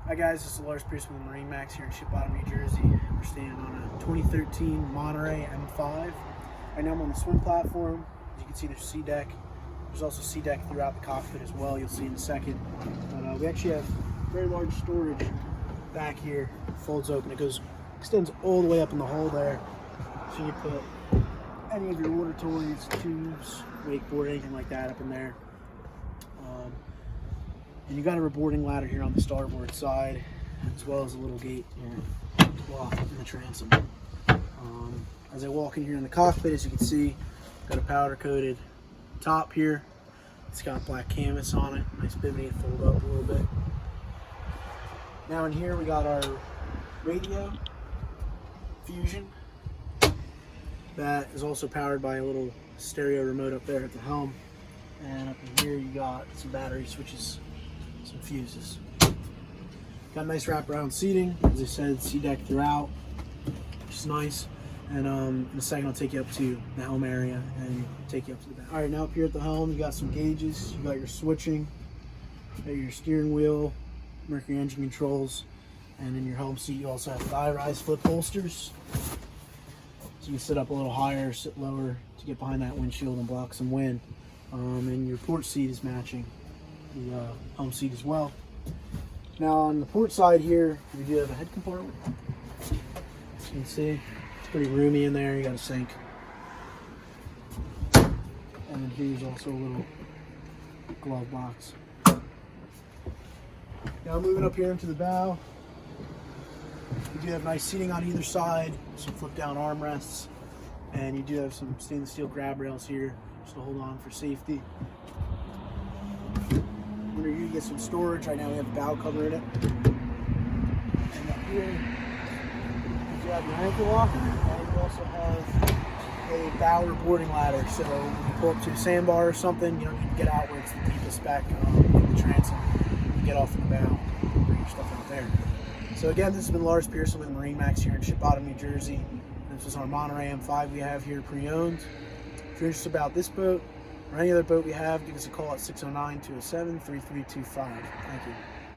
Hi guys, this is Lars Pearson with MarineMax here in Ship Bottom, New Jersey. We're standing on a 2013 Monterey M5. Right now I'm on the swim platform. As you can see, there's sea deck. There's also sea deck throughout the cockpit as well. You'll see in a second. But we actually have very large storage back here. It folds open. It extends all the way up in the hull there. So you put any of your water toys, tubes, wakeboard, anything like that up in there. And you got a reboarding ladder here on the starboard side, as well as a little gate here to block in the transom. As I walk in here in the cockpit, as you can see, got a powder coated top here. It's got black canvas on it, nice bimini, fold up a little bit. Now in here we got our radio fusion that is also powered by a little stereo remote up there at the helm. And up in here you got some battery switches, some fuses. Got nice wraparound seating. As I said, sea deck throughout, which is nice. And in a second I'll take you up to the helm area and take you up to the back. Alright, now up here at the helm you got some gauges, you got your switching, you got your steering wheel, Mercury engine controls, and in your helm seat you also have thigh rise flip holsters. So you can sit up a little higher, sit lower to get behind that windshield and block some wind. And your port seat is matching the helm seat as well. Now on the port side here, we do have a head compartment. As you can see, it's pretty roomy in there. You got a sink. And then here's also a little glove box. Now moving up here into the bow, you do have nice seating on either side, some flip down armrests, and you do have some stainless steel grab rails here just to hold on for safety. Under here you get some storage. Right now we have a bow cover in it. And up here you have your anchor locker, and you also have a bow reboarding ladder. So when you pull up to a sandbar or something, you don't need to get out where it's the deepest back in the transom. You can get off in the bow and bring your stuff out there. So again, this has been Lars Pearson with MarineMax here in Ship Bottom, New Jersey. This is our Monterey M5 we have here pre-owned. If you're interested about this boat or any other boat we have, give us a call at 609-207-3325. Thank you.